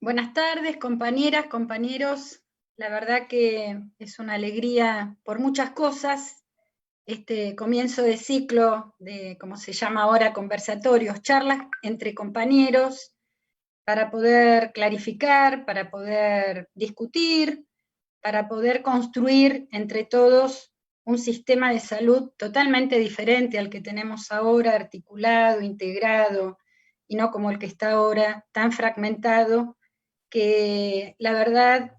Buenas tardes, compañeras, compañeros. La verdad que es una alegría por muchas cosas. Este comienzo de ciclo de, como se llama ahora, conversatorios, charlas entre compañeros para poder clarificar, para poder discutir, para poder construir entre todos un sistema de salud totalmente diferente al que tenemos ahora, articulado, integrado, y no como el que está ahora, tan fragmentado, que la verdad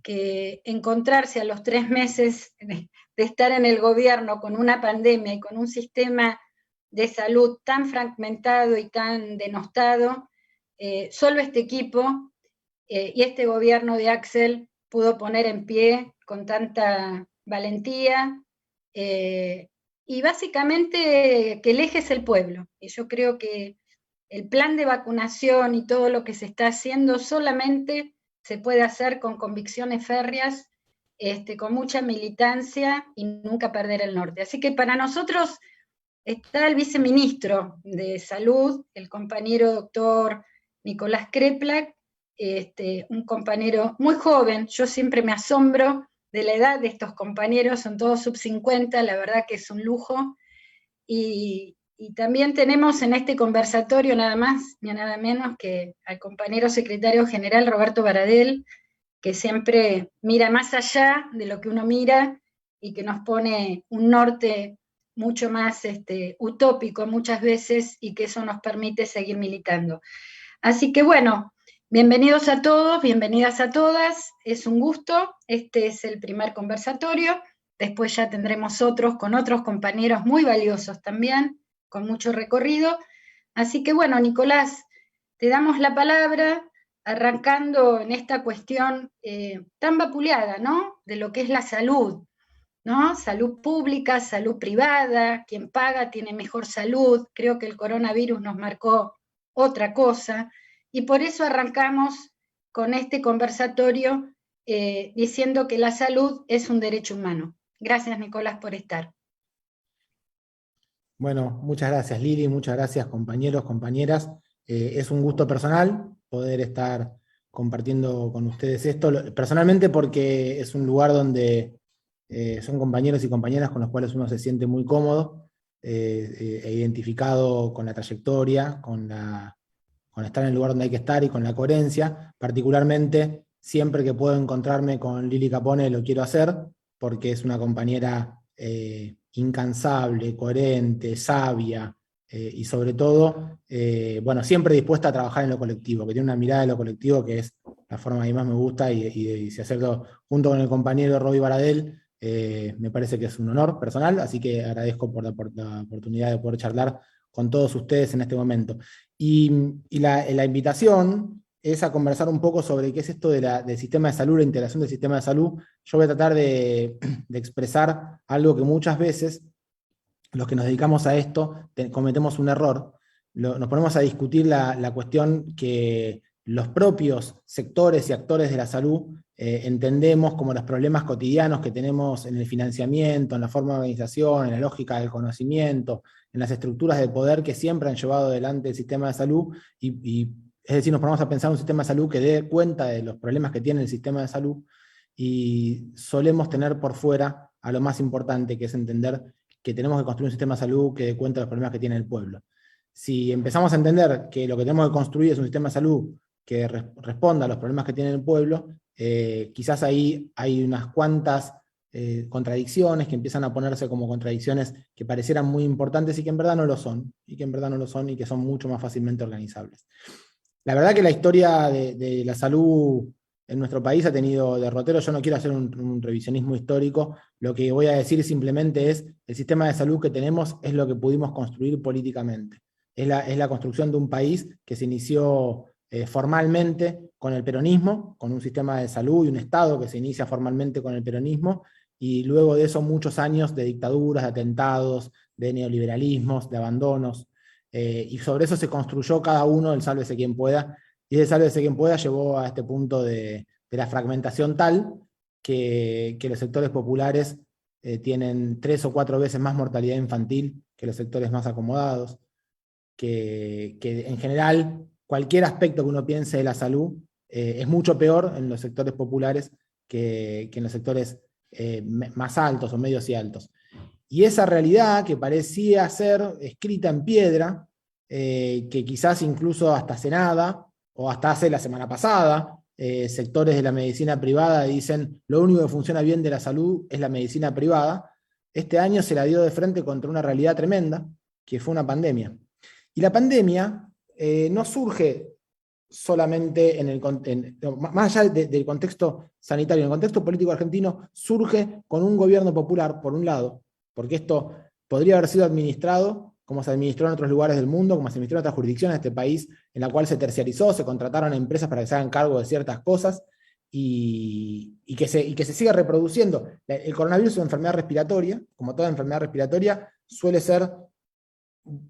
que encontrarse a los 3 meses de estar en el gobierno con una pandemia y con un sistema de salud tan fragmentado y tan denostado, solo este equipo y este gobierno de Axel pudo poner en pie con tanta valentía, y básicamente que el eje es el pueblo. Y yo creo que el plan de vacunación y todo lo que se está haciendo solamente se puede hacer con convicciones férreas, con mucha militancia y nunca perder el norte. Así que para nosotros está el viceministro de Salud, el compañero doctor Nicolás Kreplak, un compañero muy joven. Yo siempre me asombro de la edad de estos compañeros, son todos sub 50, la verdad que es un lujo. Y también tenemos en este conversatorio nada más ni nada menos que al compañero secretario general Roberto Baradel, que siempre mira más allá de lo que uno mira y que nos pone un norte mucho más utópico muchas veces, y que eso nos permite seguir militando. Así que bueno, bienvenidos a todos, bienvenidas a todas, es un gusto. Este es el primer conversatorio, después ya tendremos otros con otros compañeros muy valiosos también, con mucho recorrido. Así que bueno, Nicolás, te damos la palabra, arrancando en esta cuestión tan vapuleada, ¿no? De lo que es la salud, ¿no? Salud pública, salud privada, quien paga tiene mejor salud. Creo que el coronavirus nos marcó otra cosa, y por eso arrancamos con este conversatorio diciendo que la salud es un derecho humano. Gracias, Nicolás, por estar. Bueno, muchas gracias Lili, muchas gracias compañeros, compañeras. Es un gusto personal poder estar compartiendo con ustedes esto, personalmente porque es un lugar donde son compañeros y compañeras con los cuales uno se siente muy cómodo, e identificado con la trayectoria, con estar en el lugar donde hay que estar y con la coherencia. Particularmente, siempre que puedo encontrarme con Lili Capone lo quiero hacer, porque es una compañera incansable, coherente, sabia, y sobre todo, bueno, siempre dispuesta a trabajar en lo colectivo, que tiene una mirada de lo colectivo que es la forma que a mí más me gusta, y si hacerlo junto con el compañero Roby Baradel, me parece que es un honor personal, así que agradezco por la oportunidad de poder charlar con todos ustedes en este momento. Y la invitación es a conversar un poco sobre qué es esto del sistema de salud, la integración del sistema de salud. Yo voy a tratar de expresar algo que muchas veces los que nos dedicamos a esto cometemos un error. Nos ponemos a discutir la cuestión que los propios sectores y actores de la salud entendemos como los problemas cotidianos que tenemos en el financiamiento, en la forma de organización, en la lógica del conocimiento, en las estructuras de poder que siempre han llevado adelante el sistema de salud, es decir, nos ponemos a pensar un sistema de salud que dé cuenta de los problemas que tiene el sistema de salud, y solemos tener por fuera a lo más importante, que es entender que tenemos que construir un sistema de salud que dé cuenta de los problemas que tiene el pueblo. Si empezamos a entender que lo que tenemos que construir es un sistema de salud que responda a los problemas que tiene el pueblo, quizás ahí hay unas cuantas contradicciones que empiezan a ponerse como contradicciones que parecieran muy importantes y que en verdad no lo son, y que son mucho más fácilmente organizables. La verdad que la historia de la salud en nuestro país ha tenido derroteros. Yo no quiero hacer un revisionismo histórico, lo que voy a decir simplemente es: el sistema de salud que tenemos es lo que pudimos construir políticamente. Es la construcción de un país que se inició formalmente con el peronismo, con un sistema de salud y un Estado que se inicia formalmente con el peronismo, y luego de eso muchos años de dictaduras, de atentados, de neoliberalismos, de abandonos, y sobre eso se construyó cada uno el sálvese quien pueda, y ese sálvese quien pueda llevó a este punto de la fragmentación tal que los sectores populares tienen 3 o 4 veces más mortalidad infantil que los sectores más acomodados, que en general cualquier aspecto que uno piense de la salud es mucho peor en los sectores populares que en los sectores más altos o medios y altos. Y esa realidad que parecía ser escrita en piedra, que quizás incluso hasta hace nada, o hasta hace la semana pasada, sectores de la medicina privada dicen lo único que funciona bien de la salud es la medicina privada, este año se la dio de frente contra una realidad tremenda, que fue una pandemia. Y la pandemia no surge solamente más allá del contexto sanitario, en el contexto político argentino, surge con un gobierno popular, por un lado, porque esto podría haber sido administrado como se administró en otros lugares del mundo, como se administró en otras jurisdicciones de este país, en la cual se terciarizó, se contrataron a empresas para que se hagan cargo de ciertas cosas, y que se siga reproduciendo. El coronavirus es una enfermedad respiratoria, como toda enfermedad respiratoria, suele ser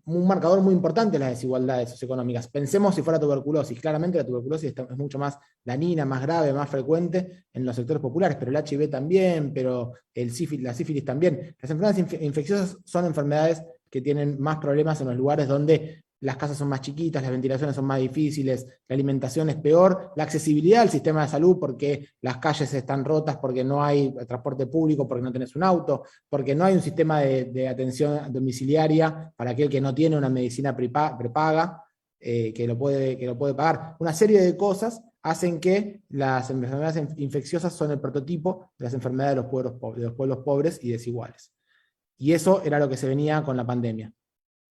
un marcador muy importante de las desigualdades socioeconómicas. Pensemos si fuera tuberculosis. Claramente la tuberculosis es mucho más dañina, más grave, más frecuente en los sectores populares, pero el HIV también, pero la sífilis también. Las enfermedades infecciosas son enfermedades que tienen más problemas en los lugares donde las casas son más chiquitas, las ventilaciones son más difíciles, la alimentación es peor, la accesibilidad al sistema de salud porque las calles están rotas, porque no hay transporte público, porque no tenés un auto, porque no hay un sistema de atención domiciliaria para aquel que no tiene una medicina prepaga, que lo puede pagar. Una serie de cosas hacen que las enfermedades infecciosas son el prototipo de las enfermedades de los pueblos pobres y desiguales. Y eso era lo que se venía con la pandemia.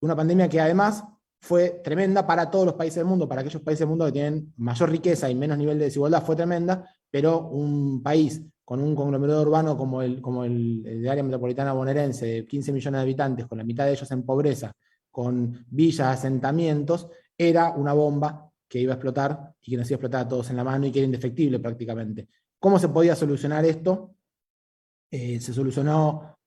Una pandemia que además fue tremenda para todos los países del mundo, para aquellos países del mundo que tienen mayor riqueza y menos nivel de desigualdad, fue tremenda, pero un país con un conglomerado urbano como el de área metropolitana bonaerense, de 15 millones de habitantes, con la mitad de ellos en pobreza, con villas, asentamientos, era una bomba que iba a explotar y que nos iba a explotar a todos en la mano y que era indefectible prácticamente. ¿Cómo se podía solucionar esto? Se solucionó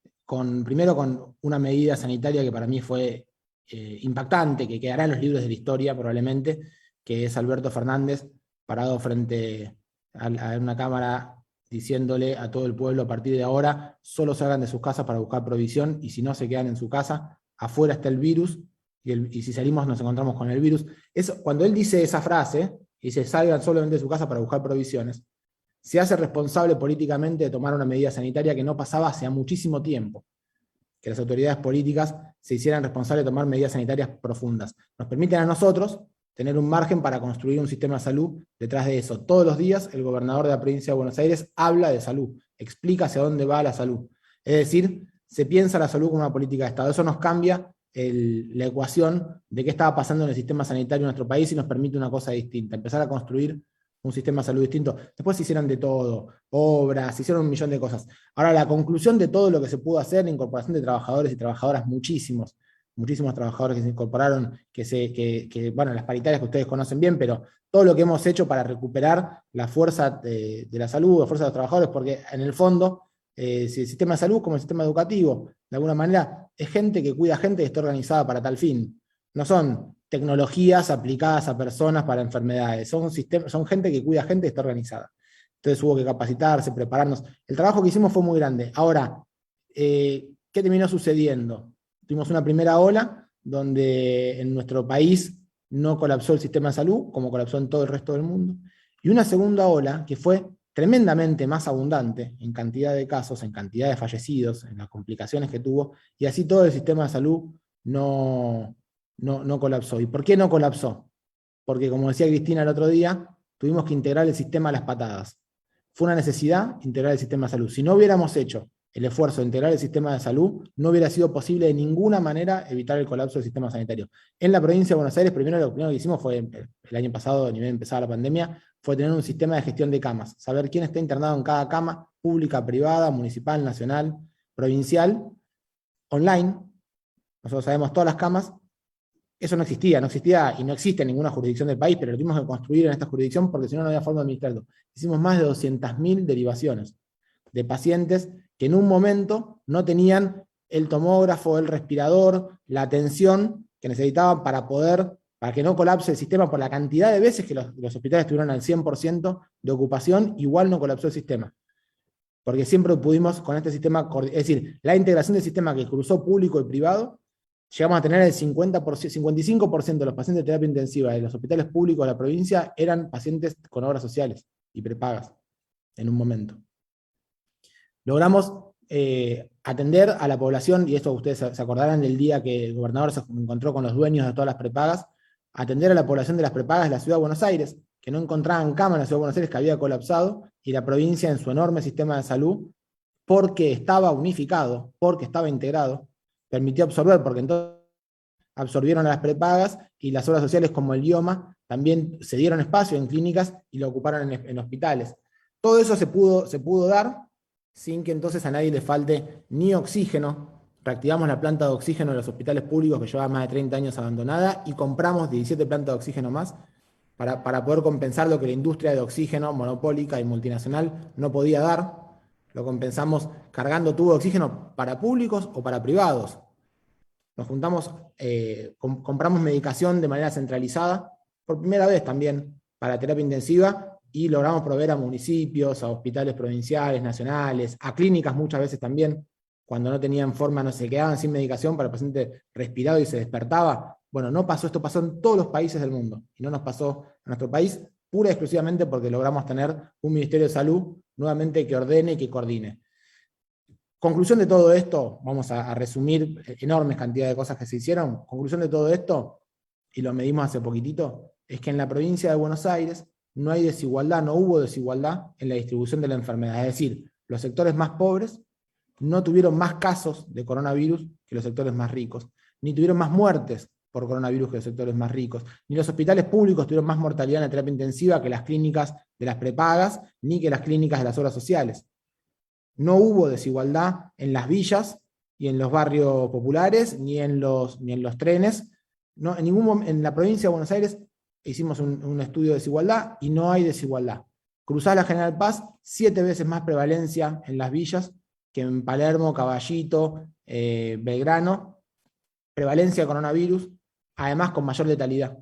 primero con una medida sanitaria que para mí fue impactante, que quedará en los libros de la historia probablemente, que es Alberto Fernández parado frente a una cámara diciéndole a todo el pueblo a partir de ahora, solo salgan de sus casas para buscar provisión, y si no se quedan en su casa, afuera está el virus, y si salimos nos encontramos con el virus. Cuando él dice esa frase, dice salgan solamente de su casa para buscar provisiones, se hace responsable políticamente de tomar una medida sanitaria que no pasaba hace muchísimo tiempo, que las autoridades políticas se hicieran responsables de tomar medidas sanitarias profundas. Nos permiten a nosotros tener un margen para construir un sistema de salud detrás de eso. Todos los días el gobernador de la provincia de Buenos Aires habla de salud, explica hacia dónde va la salud. Es decir, se piensa la salud como una política de Estado. Eso nos cambia la ecuación de qué estaba pasando en el sistema sanitario en nuestro país y nos permite una cosa distinta, empezar a construir un sistema de salud distinto. Después se hicieron de todo, obras, se hicieron un millón de cosas. Ahora, la conclusión de todo lo que se pudo hacer, la incorporación de trabajadores y trabajadoras, muchísimos trabajadores que se incorporaron, bueno, las paritarias que ustedes conocen bien, pero todo lo que hemos hecho para recuperar la fuerza de la salud, la fuerza de los trabajadores, porque en el fondo, si el sistema de salud como el sistema educativo, de alguna manera, es gente que cuida gente y está organizada para tal fin. No son tecnologías aplicadas a personas para enfermedades, son gente que cuida gente y está organizada. Entonces hubo que capacitarse, prepararnos. El trabajo que hicimos fue muy grande. Ahora, ¿qué terminó sucediendo? Tuvimos una primera ola donde en nuestro país no colapsó el sistema de salud, como colapsó en todo el resto del mundo, y una segunda ola que fue tremendamente más abundante en cantidad de casos, en cantidad de fallecidos, en las complicaciones que tuvo, y así todo el sistema de salud no colapsó. ¿Y por qué no colapsó? Porque, como decía Cristina el otro día, tuvimos que integrar el sistema a las patadas. Fue una necesidad integrar el sistema de salud. Si no hubiéramos hecho el esfuerzo de integrar el sistema de salud, no hubiera sido posible de ninguna manera evitar el colapso del sistema sanitario. En la provincia de Buenos Aires, lo primero que hicimos fue, el año pasado, a nivel de empezar la pandemia, fue tener un sistema de gestión de camas, saber quién está internado en cada cama, pública, privada, municipal, nacional, provincial, online. Nosotros sabemos todas las camas. Eso no existía y no existe en ninguna jurisdicción del país, pero lo tuvimos que construir en esta jurisdicción porque si no, no había forma de administrarlo. Hicimos más de 200.000 derivaciones de pacientes que en un momento no tenían el tomógrafo, el respirador, la atención que necesitaban para que no colapse el sistema por la cantidad de veces que los hospitales estuvieron al 100% de ocupación, igual no colapsó el sistema. Porque siempre pudimos con este sistema, es decir, la integración del sistema que cruzó público y privado, llegamos a tener el 55% de los pacientes de terapia intensiva de los hospitales públicos de la provincia eran pacientes con obras sociales y prepagas en un momento. Logramos atender a la población, y esto ustedes se acordarán del día que el gobernador se encontró con los dueños de todas las prepagas, atender a la población de las prepagas de la Ciudad de Buenos Aires, que no encontraban cama en la Ciudad de Buenos Aires, que había colapsado, y la provincia en su enorme sistema de salud, porque estaba unificado, porque estaba integrado, permitió absorber, porque entonces absorbieron a las prepagas, y las obras sociales como el IOMA también se dieron espacio en clínicas y lo ocuparon en hospitales. Todo eso se pudo dar sin que entonces a nadie le falte ni oxígeno. Reactivamos la planta de oxígeno de los hospitales públicos que llevaba más de 30 años abandonada, y compramos 17 plantas de oxígeno más para poder compensar lo que la industria de oxígeno monopólica y multinacional no podía dar. Lo compensamos cargando tubos de oxígeno para públicos o para privados. Nos juntamos, compramos medicación de manera centralizada, por primera vez también, para terapia intensiva, y logramos proveer a municipios, a hospitales provinciales, nacionales, a clínicas muchas veces también, cuando no tenían forma, no se quedaban sin medicación para el paciente respirado y se despertaba. Bueno, no pasó, esto pasó en todos los países del mundo, y no nos pasó en nuestro país, pura y exclusivamente porque logramos tener un Ministerio de Salud nuevamente que ordene y que coordine. Conclusión de todo esto, vamos a resumir enormes cantidades de cosas que se hicieron. Conclusión de todo esto, y lo medimos hace poquitito, es que en la provincia de Buenos Aires no hay desigualdad, no hubo desigualdad en la distribución de la enfermedad. Es decir, los sectores más pobres no tuvieron más casos de coronavirus que los sectores más ricos, ni tuvieron más muertes por coronavirus que los sectores más ricos, ni los hospitales públicos tuvieron más mortalidad en la terapia intensiva que las clínicas de las prepagas, ni que las clínicas de las obras sociales. No hubo desigualdad en las villas y en los barrios populares, ni en los trenes. No, en la provincia de Buenos Aires hicimos un estudio de desigualdad y no hay desigualdad. Cruzás la General Paz, 7 veces más prevalencia en las villas que en Palermo, Caballito, Belgrano. Prevalencia de coronavirus, además con mayor letalidad.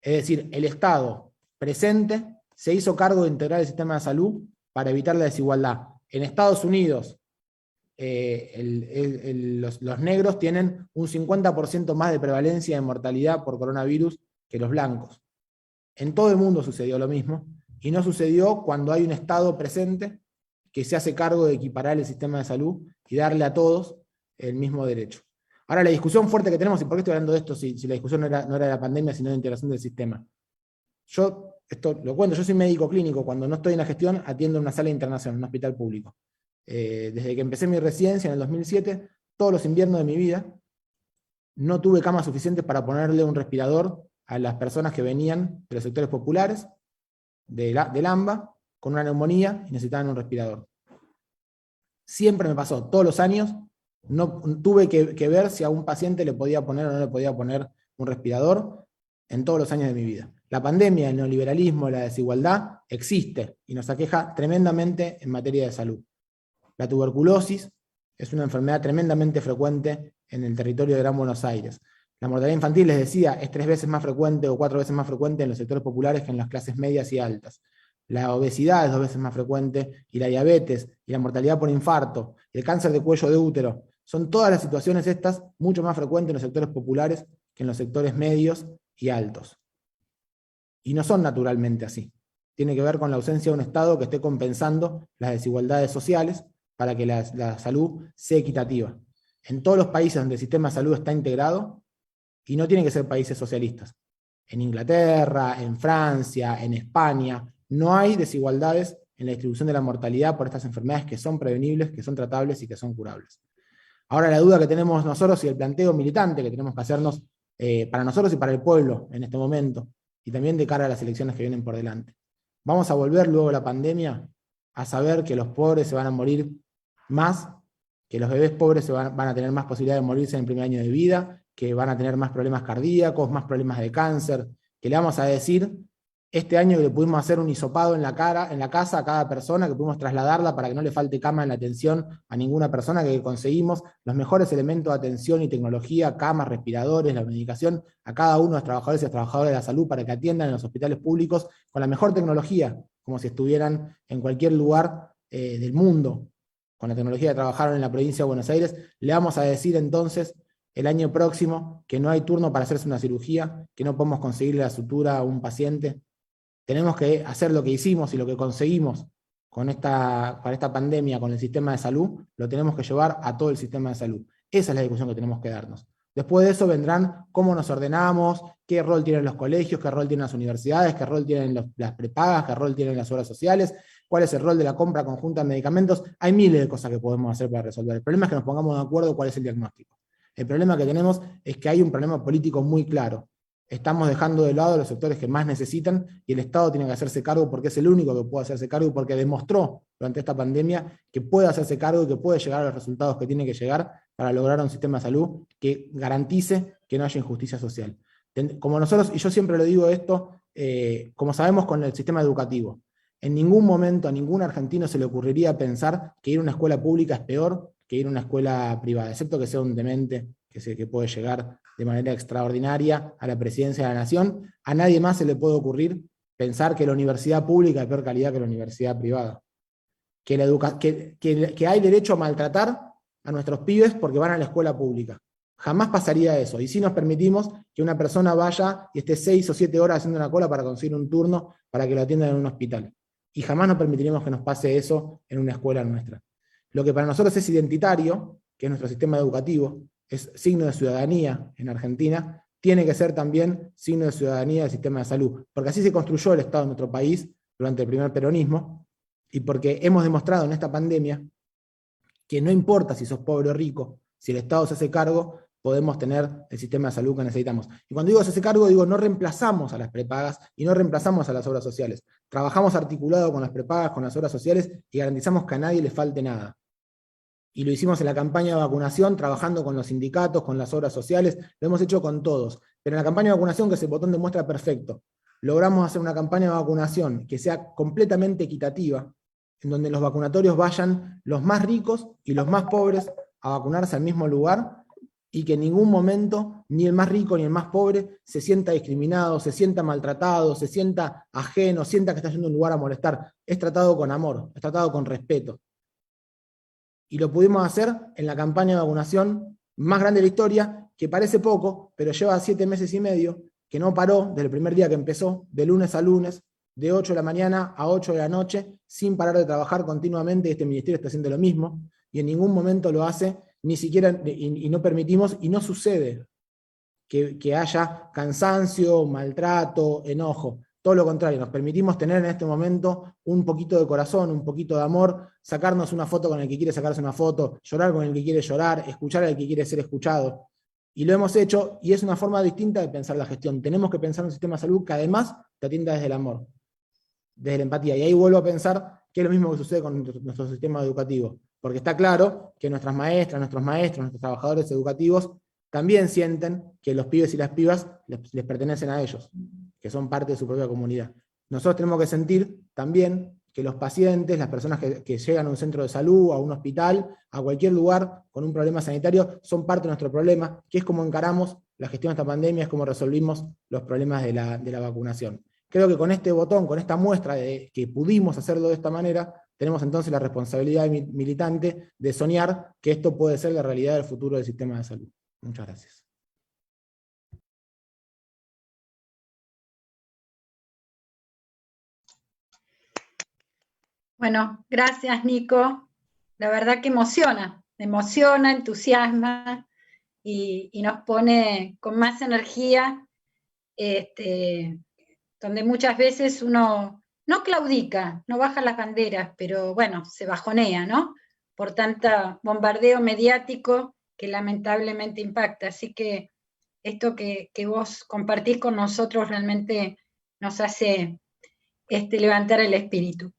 Es decir, el Estado presente se hizo cargo de integrar el sistema de salud para evitar la desigualdad. En Estados Unidos, los negros tienen un 50% más de prevalencia de mortalidad por coronavirus que los blancos. En todo el mundo sucedió lo mismo, y no sucedió cuando hay un Estado presente que se hace cargo de equiparar el sistema de salud y darle a todos el mismo derecho. Ahora, la discusión fuerte que tenemos, y por qué estoy hablando de esto si la discusión no era de la pandemia, sino de integración del sistema. Yo, esto lo cuento, yo soy médico clínico, cuando no estoy en la gestión atiendo en una sala de internación, en un hospital público. Desde que empecé mi residencia en el 2007, todos los inviernos de mi vida, no tuve camas suficientes para ponerle un respirador a las personas que venían de los sectores populares, del AMBA, con una neumonía y necesitaban un respirador. Siempre me pasó, todos los años, no tuve que ver si a un paciente le podía poner o no le podía poner un respirador en todos los años de mi vida. La pandemia, el neoliberalismo, la desigualdad existe y nos aqueja tremendamente en materia de salud. La tuberculosis es una enfermedad tremendamente frecuente en el territorio de Gran Buenos Aires. La mortalidad infantil, les decía, es 3 veces más frecuente o 4 veces más frecuente en los sectores populares que en las clases medias y altas. La obesidad es 2 veces más frecuente, y la diabetes, y la mortalidad por infarto, y el cáncer de cuello de útero. Son todas las situaciones estas mucho más frecuentes en los sectores populares que en los sectores medios y altos. Y no son naturalmente así. Tiene que ver con la ausencia de un Estado que esté compensando las desigualdades sociales para que la salud sea equitativa. En todos los países donde el sistema de salud está integrado, y no tienen que ser países socialistas, en Inglaterra, en Francia, en España, no hay desigualdades en la distribución de la mortalidad por estas enfermedades que son prevenibles, que son tratables y que son curables. Ahora, la duda que tenemos nosotros y el planteo militante que tenemos que hacernos para nosotros y para el pueblo en este momento, y también de cara a las elecciones que vienen por delante. ¿Vamos a volver luego de la pandemia a saber que los pobres se van a morir más, que los bebés pobres van a tener más posibilidad de morirse en el primer año de vida, que van a tener más problemas cardíacos, más problemas de cáncer, que le vamos a decir este año que le pudimos hacer un hisopado en la casa a cada persona, que pudimos trasladarla para que no le falte cama en la atención a ninguna persona, que conseguimos los mejores elementos de atención y tecnología, camas, respiradores, la medicación, a cada uno de los trabajadores y trabajadoras de la salud para que atiendan en los hospitales públicos con la mejor tecnología, como si estuvieran en cualquier lugar del mundo, con la tecnología que trabajaron en la provincia de Buenos Aires. Le vamos a decir entonces el año próximo que no hay turno para hacerse una cirugía, que no podemos conseguirle la sutura a un paciente. Tenemos que hacer lo que hicimos y lo que conseguimos con esta pandemia, con el sistema de salud, lo tenemos que llevar a todo el sistema de salud. Esa es la discusión que tenemos que darnos. Después de eso vendrán cómo nos ordenamos, qué rol tienen los colegios, qué rol tienen las universidades, qué rol tienen las prepagas, qué rol tienen las obras sociales, cuál es el rol de la compra conjunta de medicamentos. Hay miles de cosas que podemos hacer para resolver. El problema es que nos pongamos de acuerdo cuál es el diagnóstico. El problema que tenemos es que hay un problema político muy claro. Estamos dejando de lado los sectores que más necesitan y el Estado tiene que hacerse cargo porque es el único que puede hacerse cargo y porque demostró durante esta pandemia que puede hacerse cargo y que puede llegar a los resultados que tiene que llegar para lograr un sistema de salud que garantice que no haya injusticia social. Como nosotros, y yo siempre lo digo esto, como sabemos con el sistema educativo, en ningún momento a ningún argentino se le ocurriría pensar que ir a una escuela pública es peor que ir a una escuela privada, excepto que sea un demente que puede llegar de manera extraordinaria a la presidencia de la nación. A nadie más se le puede ocurrir pensar que la universidad pública es de peor calidad que la universidad privada. Que hay derecho a maltratar a nuestros pibes porque van a la escuela pública. Jamás pasaría eso. Y si nos permitimos que una persona vaya y esté 6 o 7 horas haciendo una cola para conseguir un turno para que lo atiendan en un hospital. Y jamás nos permitiremos que nos pase eso en una escuela nuestra. Lo que para nosotros es identitario, que es nuestro sistema educativo, es signo de ciudadanía en Argentina, tiene que ser también signo de ciudadanía del sistema de salud, porque así se construyó el Estado en nuestro país durante el primer peronismo, y porque hemos demostrado en esta pandemia que no importa si sos pobre o rico, si el Estado se hace cargo, podemos tener el sistema de salud que necesitamos. Y cuando digo se hace cargo, digo no reemplazamos a las prepagas y no reemplazamos a las obras sociales. Trabajamos articulado con las prepagas, con las obras sociales y garantizamos que a nadie le falte nada. Y lo hicimos en la campaña de vacunación, trabajando con los sindicatos, con las obras sociales, lo hemos hecho con todos. Pero en la campaña de vacunación, que es el botón de muestra perfecto, logramos hacer una campaña de vacunación que sea completamente equitativa, en donde los vacunatorios vayan los más ricos y los más pobres a vacunarse al mismo lugar, y que en ningún momento ni el más rico ni el más pobre se sienta discriminado, se sienta maltratado, se sienta ajeno, sienta que está yendo a un lugar a molestar. Es tratado con amor, es tratado con respeto. Y lo pudimos hacer en la campaña de vacunación más grande de la historia, que parece poco, pero lleva 7 meses y medio, que no paró desde el primer día que empezó, de lunes a lunes, de 8 de la mañana a 8 de la noche, sin parar de trabajar continuamente. Este ministerio está haciendo lo mismo, y en ningún momento lo hace, ni siquiera, y no permitimos, y no sucede que haya cansancio, maltrato, enojo. Todo lo contrario, nos permitimos tener en este momento un poquito de corazón, un poquito de amor, sacarnos una foto con el que quiere sacarse una foto, llorar con el que quiere llorar, escuchar al que quiere ser escuchado. Y lo hemos hecho, y es una forma distinta de pensar la gestión. Tenemos que pensar en un sistema de salud que además te atienda desde el amor, desde la empatía. Y ahí vuelvo a pensar que es lo mismo que sucede con nuestro sistema educativo. Porque está claro que nuestras maestras, nuestros maestros, nuestros trabajadores educativos también sienten que los pibes y las pibas les pertenecen a ellos, que son parte de su propia comunidad. Nosotros tenemos que sentir también que los pacientes, las personas que llegan a un centro de salud, a un hospital, a cualquier lugar con un problema sanitario, son parte de nuestro problema, que es como encaramos la gestión de esta pandemia, es como resolvimos los problemas de la vacunación. Creo que con este botón, con esta muestra de que pudimos hacerlo de esta manera, tenemos entonces la responsabilidad militante de soñar que esto puede ser la realidad del futuro del sistema de salud. Muchas gracias. Bueno, gracias Nico. La verdad que emociona, entusiasma y nos pone con más energía, donde muchas veces uno no claudica, no baja las banderas, pero bueno, se bajonea, ¿no? Por tanto bombardeo mediático que lamentablemente impacta. Así que esto que vos compartís con nosotros realmente nos hace levantar el espíritu.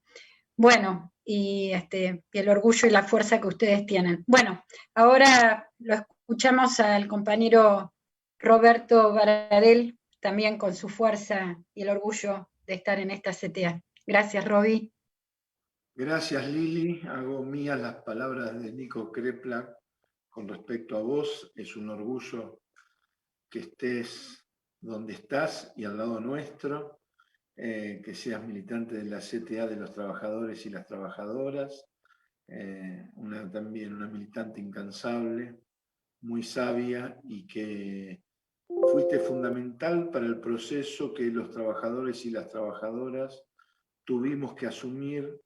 Bueno, y el orgullo y la fuerza que ustedes tienen. Bueno, ahora lo escuchamos al compañero Roberto Baradel, también con su fuerza y el orgullo de estar en esta CTA. Gracias, Roby. Gracias, Lili. Hago mías las palabras de Nico Kreplak con respecto a vos. Es un orgullo que estés donde estás y al lado nuestro, que seas militante de la CTA de los trabajadores y las trabajadoras, también una militante incansable muy sabia y que fuiste fundamental para el proceso que los trabajadores y las trabajadoras tuvimos que asumir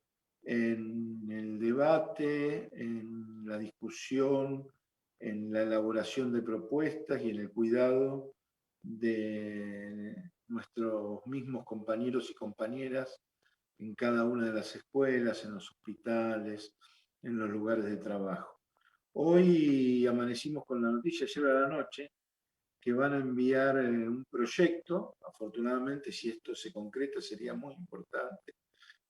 en el debate, en la discusión, en la elaboración de propuestas y en el cuidado de nuestros mismos compañeros y compañeras en cada una de las escuelas, en los hospitales, en los lugares de trabajo. Hoy amanecimos con la noticia ayer a la noche que van a enviar un proyecto, afortunadamente si esto se concreta sería muy importante,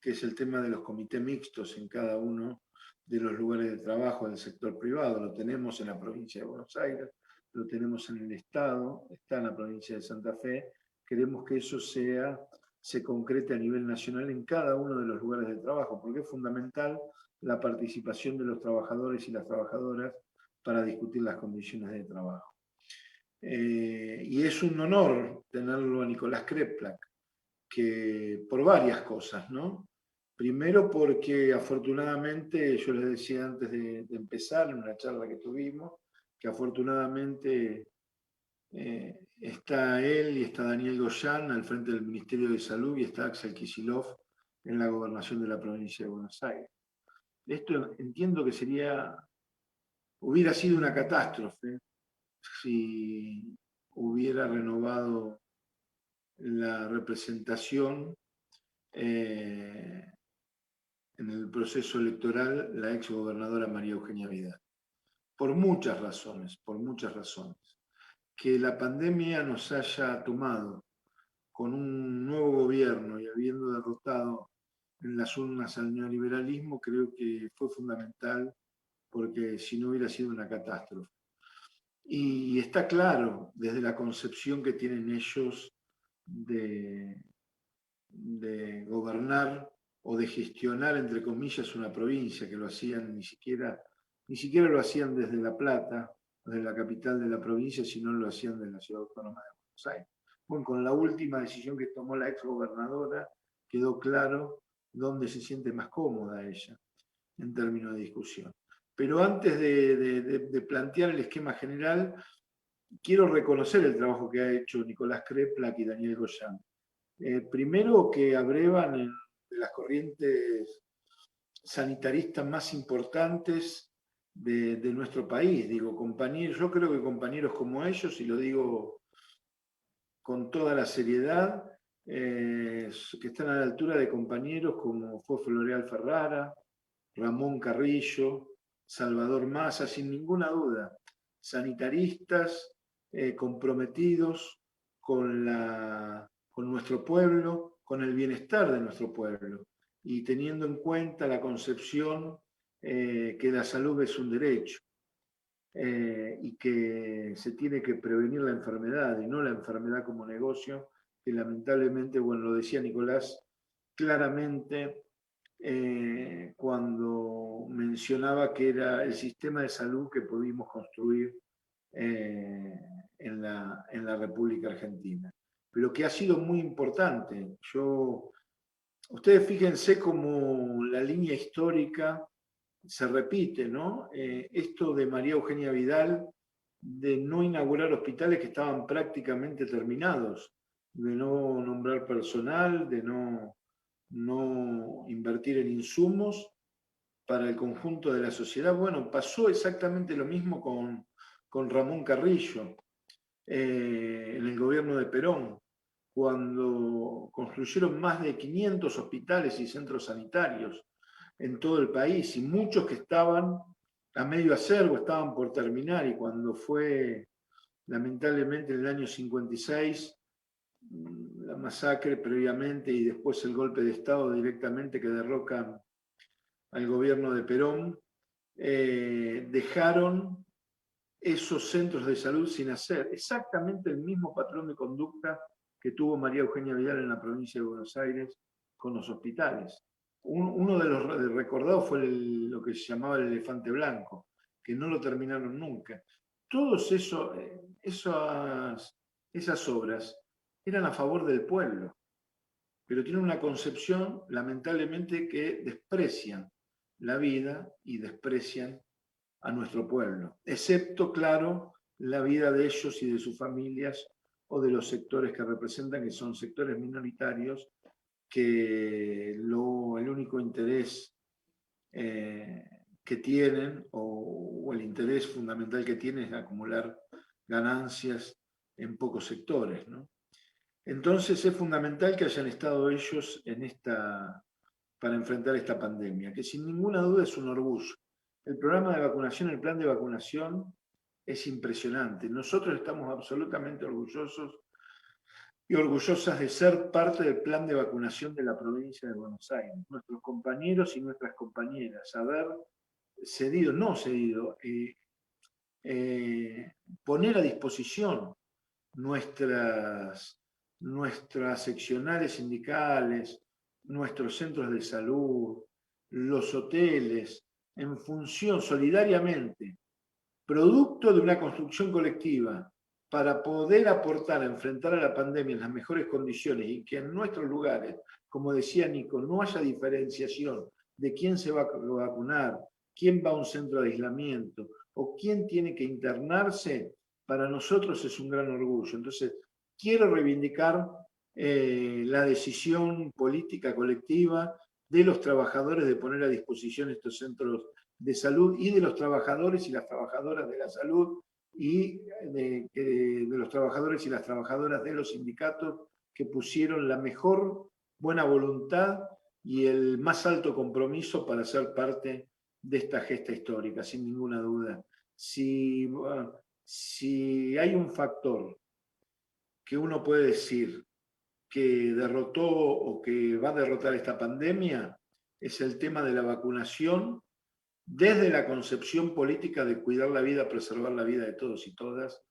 que es el tema de los comités mixtos en cada uno de los lugares de trabajo del sector privado. Lo tenemos en la provincia de Buenos Aires, lo tenemos en el Estado, está en la provincia de Santa Fe. Queremos que eso se concrete a nivel nacional en cada uno de los lugares de trabajo, porque es fundamental la participación de los trabajadores y las trabajadoras para discutir las condiciones de trabajo. Y es un honor tenerlo a Nicolás Kreplak, que por varias cosas, ¿no? Primero porque afortunadamente, yo les decía antes de empezar en una charla que tuvimos, que afortunadamente está él y está Daniel Goyan al frente del Ministerio de Salud y está Axel Kicillof en la gobernación de la provincia de Buenos Aires. Esto entiendo que hubiera sido una catástrofe si hubiera renovado la representación en el proceso electoral la ex gobernadora María Eugenia Vidal. Por muchas razones, por muchas razones. Que la pandemia nos haya tomado con un nuevo gobierno y habiendo derrotado en las urnas al neoliberalismo, creo que fue fundamental porque si no hubiera sido una catástrofe. Y está claro, desde la concepción que tienen ellos de gobernar o de gestionar, entre comillas, una provincia, que lo hacían ni siquiera lo hacían desde La Plata, desde la capital de la provincia, sino lo hacían desde la ciudad autónoma de Buenos Aires. Bueno, con la última decisión que tomó la exgobernadora, quedó claro dónde se siente más cómoda ella en términos de discusión. Pero antes de plantear el esquema general, quiero reconocer el trabajo que ha hecho Nicolás Kreplak y Daniel Goyan. Primero que abrevan de las corrientes sanitaristas más importantes de nuestro país. Digo, compañeros, yo creo que compañeros como ellos, y lo digo con toda la seriedad, que están a la altura de compañeros como fue Floreal Ferrara, Ramón Carrillo, Salvador Massa, sin ninguna duda, sanitaristas comprometidos con nuestro pueblo, con el bienestar de nuestro pueblo, y teniendo en cuenta la concepción que la salud es un derecho y que se tiene que prevenir la enfermedad y no la enfermedad como negocio, que lamentablemente, bueno, lo decía Nicolás claramente cuando mencionaba que era el sistema de salud que pudimos construir en la República Argentina. Pero que ha sido muy importante. Ustedes fíjense cómo la línea histórica se repite, ¿no? Esto de María Eugenia Vidal, de no inaugurar hospitales que estaban prácticamente terminados, de no nombrar personal, de no invertir en insumos para el conjunto de la sociedad. Bueno, pasó exactamente lo mismo con Ramón Carrillo en el gobierno de Perón, cuando construyeron más de 500 hospitales y centros sanitarios en todo el país, y muchos que estaban a medio hacer o estaban por terminar, y cuando fue lamentablemente en el año 56 la masacre previamente y después el golpe de Estado directamente que derrocan al gobierno de Perón, dejaron esos centros de salud sin hacer exactamente el mismo patrón de conducta que tuvo María Eugenia Vidal en la provincia de Buenos Aires con los hospitales. Uno de los recordados fue lo que se llamaba el elefante blanco, que no lo terminaron nunca. Todas esas obras eran a favor del pueblo, pero tienen una concepción, lamentablemente, que desprecian la vida y desprecian a nuestro pueblo, excepto, claro, la vida de ellos y de sus familias o de los sectores que representan, que son sectores minoritarios, que el único interés que tienen o el interés fundamental que tienen es acumular ganancias en pocos sectores, ¿no? Entonces es fundamental que hayan estado ellos para enfrentar esta pandemia, que sin ninguna duda es un orgullo. El programa de vacunación, el plan de vacunación es impresionante. Nosotros estamos absolutamente orgullosos y orgullosas de ser parte del plan de vacunación de la provincia de Buenos Aires. Nuestros compañeros y nuestras compañeras, haber poner a disposición nuestras seccionales sindicales, nuestros centros de salud, los hoteles, en función solidariamente, producto de una construcción colectiva, para poder aportar a enfrentar a la pandemia en las mejores condiciones y que en nuestros lugares, como decía Nico, no haya diferenciación de quién se va a vacunar, quién va a un centro de aislamiento o quién tiene que internarse, para nosotros es un gran orgullo. Entonces, quiero reivindicar la decisión política colectiva de los trabajadores de poner a disposición estos centros de salud y de los trabajadores y las trabajadoras de la salud y de los trabajadores y las trabajadoras de los sindicatos que pusieron la mejor buena voluntad y el más alto compromiso para ser parte de esta gesta histórica, sin ninguna duda. Si hay un factor que uno puede decir que derrotó o que va a derrotar esta pandemia, es el tema de la vacunación, desde la concepción política de cuidar la vida, preservar la vida de todos y todas,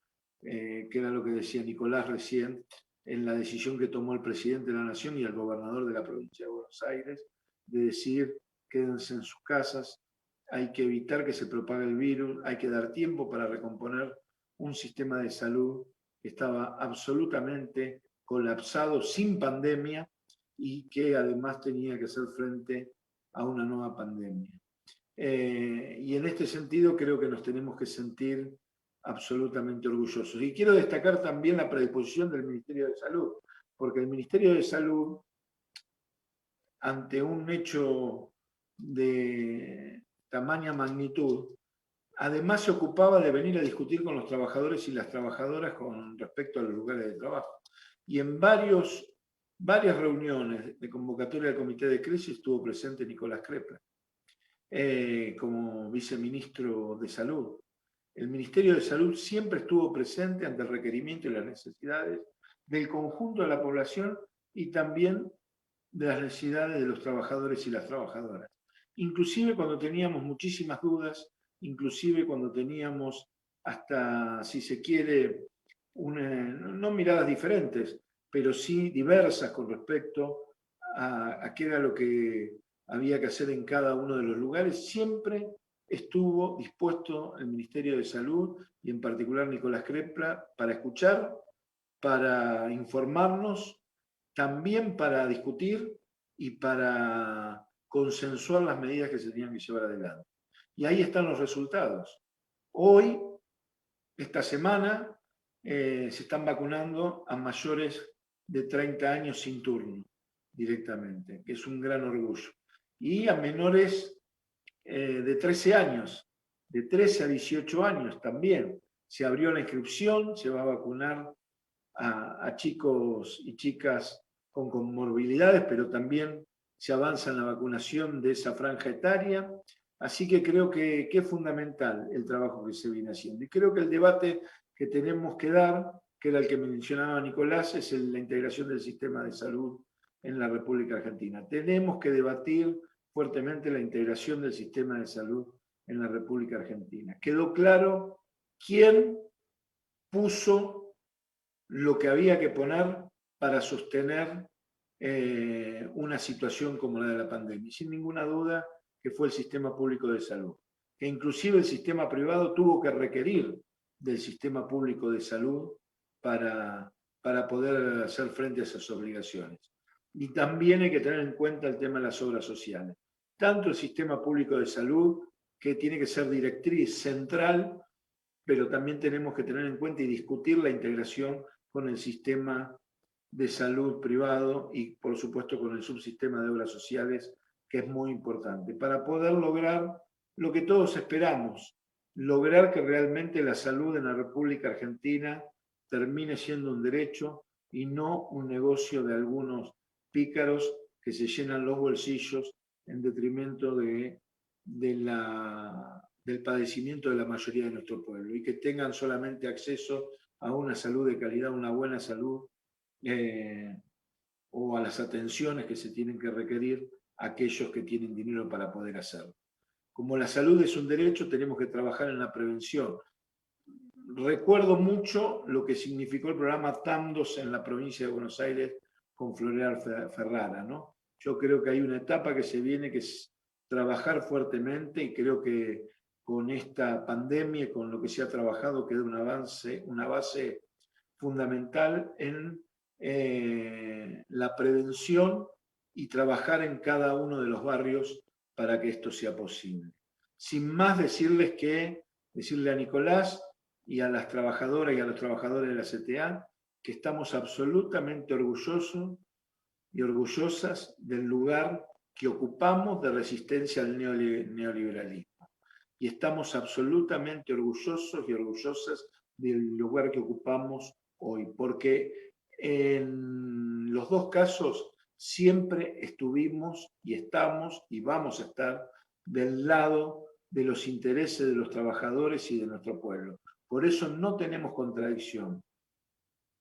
que era lo que decía Nicolás recién, en la decisión que tomó el presidente de la Nación y el gobernador de la provincia de Buenos Aires, de decir, quédense en sus casas, hay que evitar que se propague el virus, hay que dar tiempo para recomponer un sistema de salud que estaba absolutamente colapsado, sin pandemia, y que además tenía que hacer frente a una nueva pandemia. Y en este sentido creo que nos tenemos que sentir absolutamente orgullosos. Y quiero destacar también la predisposición del Ministerio de Salud, porque el Ministerio de Salud, ante un hecho de tamaña magnitud, además se ocupaba de venir a discutir con los trabajadores y las trabajadoras con respecto a los lugares de trabajo. Y en varias reuniones de convocatoria del Comité de Crisis estuvo presente Nicolás Crepla, como viceministro de Salud. El Ministerio de Salud siempre estuvo presente ante el requerimiento y las necesidades del conjunto de la población y también de las necesidades de los trabajadores y las trabajadoras. Inclusive cuando teníamos muchísimas dudas, inclusive cuando teníamos hasta, si se quiere, no miradas diferentes, pero sí diversas con respecto a qué era lo que había que hacer en cada uno de los lugares, siempre estuvo dispuesto el Ministerio de Salud y en particular Nicolás Crepla para escuchar, para informarnos, también para discutir y para consensuar las medidas que se tenían que llevar adelante. Y ahí están los resultados. Hoy, esta semana, se están vacunando a mayores de 30 años sin turno directamente, que es un gran orgullo. Y a menores de 13 años, de 13 a 18 años también. Se abrió la inscripción, se va a vacunar a chicos y chicas con comorbilidades, pero también se avanza en la vacunación de esa franja etaria. Así que creo que es fundamental el trabajo que se viene haciendo. Y creo que el debate que tenemos que dar, que era el que mencionaba Nicolás, es la integración del sistema de salud en la República Argentina. Tenemos que debatir fuertemente la integración del sistema de salud en la República Argentina. Quedó claro quién puso lo que había que poner para sostener una situación como la de la pandemia. Sin ninguna duda que fue el sistema público de salud, que inclusive el sistema privado tuvo que requerir del sistema público de salud para poder hacer frente a esas obligaciones. Y también hay que tener en cuenta el tema de las obras sociales. Tanto el sistema público de salud que tiene que ser directriz central, pero también tenemos que tener en cuenta y discutir la integración con el sistema de salud privado y, por supuesto, con el subsistema de obras sociales, que es muy importante, para poder lograr lo que todos esperamos, lograr que realmente la salud en la República Argentina termine siendo un derecho y no un negocio de algunos pícaros que se llenan los bolsillos en detrimento del padecimiento de la mayoría de nuestro pueblo, y que tengan solamente acceso a una salud de calidad, una buena salud, o a las atenciones que se tienen que requerir a aquellos que tienen dinero para poder hacerlo. Como la salud es un derecho, tenemos que trabajar en la prevención. Recuerdo mucho lo que significó el programa TAMDOS en la provincia de Buenos Aires con Floreal Ferrara, ¿no? Yo creo que hay una etapa que se viene, que es trabajar fuertemente, y creo que con esta pandemia y con lo que se ha trabajado queda una base fundamental en la prevención y trabajar en cada uno de los barrios para que esto sea posible. Sin más, decirle a Nicolás y a las trabajadoras y a los trabajadores de la CTA que estamos absolutamente orgullosos y orgullosas del lugar que ocupamos de resistencia al neoliberalismo. Y estamos absolutamente orgullosos y orgullosas del lugar que ocupamos hoy, porque en los dos casos siempre estuvimos y estamos y vamos a estar del lado de los intereses de los trabajadores y de nuestro pueblo. Por eso no tenemos contradicción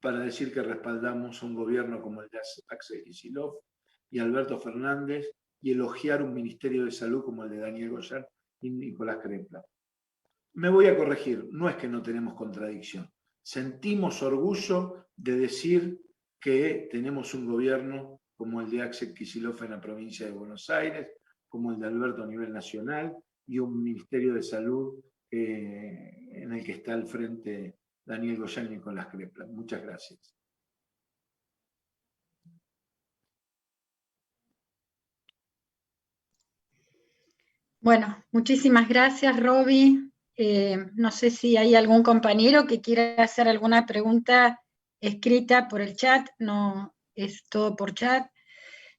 para decir que respaldamos a un gobierno como el de Axel Kicillof y Alberto Fernández, y elogiar un Ministerio de Salud como el de Daniel Goyán y Nicolás Crepla. Me voy a corregir, no es que no tenemos contradicción. Sentimos orgullo de decir que tenemos un gobierno como el de Axel Kicillof en la provincia de Buenos Aires, como el de Alberto a nivel nacional, y un Ministerio de Salud en el que está al frente Daniel Goyán y Nicolás Crepla. Muchas gracias. Bueno, muchísimas gracias, Roby. No sé si hay algún compañero que quiera hacer alguna pregunta escrita por el chat. No, es todo por chat.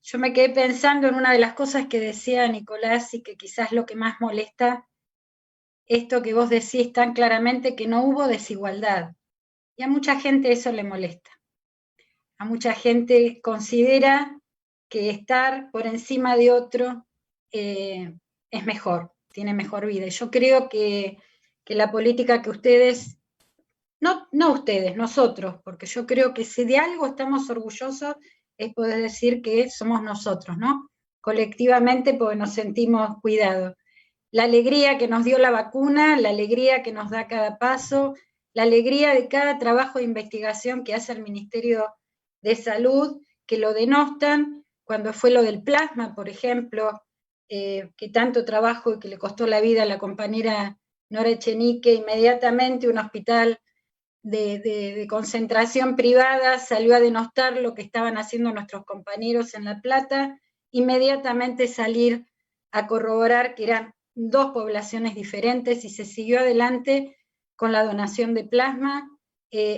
Yo me quedé pensando en una de las cosas que decía Nicolás, y que quizás lo que más molesta, esto que vos decís tan claramente, que no hubo desigualdad. Y a mucha gente eso le molesta. A mucha gente considera que estar por encima de otro es mejor, tiene mejor vida. Y yo creo que la política que ustedes, no ustedes, nosotros, porque yo creo que si de algo estamos orgullosos es poder decir que somos nosotros, ¿no? Colectivamente, porque nos sentimos cuidados. La alegría que nos dio la vacuna, la alegría que nos da cada paso, la alegría de cada trabajo de investigación que hace el Ministerio de Salud, que lo denostan, cuando fue lo del plasma, por ejemplo, que tanto trabajo y que le costó la vida a la compañera Nora Echenique, inmediatamente un hospital de concentración privada salió a denostar lo que estaban haciendo nuestros compañeros en La Plata, inmediatamente salir a corroborar que eran dos poblaciones diferentes, y se siguió adelante con la donación de plasma,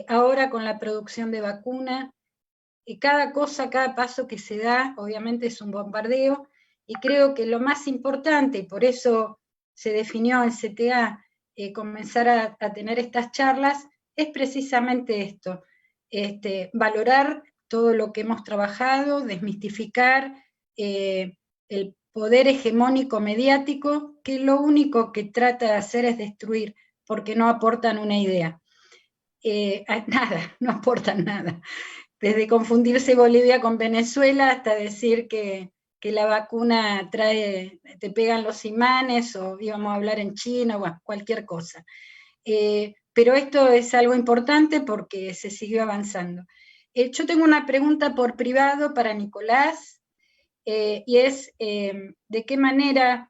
ahora con la producción de vacuna. Cada cosa, cada paso que se da, obviamente es un bombardeo, y creo que lo más importante, y por eso se definió en CTA comenzar a tener estas charlas, es precisamente esto, valorar todo lo que hemos trabajado, desmistificar el poder hegemónico mediático, que lo único que trata de hacer es destruir, porque no aportan una idea. Nada, no aportan nada. Desde confundirse Bolivia con Venezuela hasta decir que la vacuna te pegan los imanes, o íbamos a hablar en chino, bueno, cualquier cosa. Pero esto es algo importante porque se siguió avanzando. Yo tengo una pregunta por privado para Nicolás, y es de qué manera,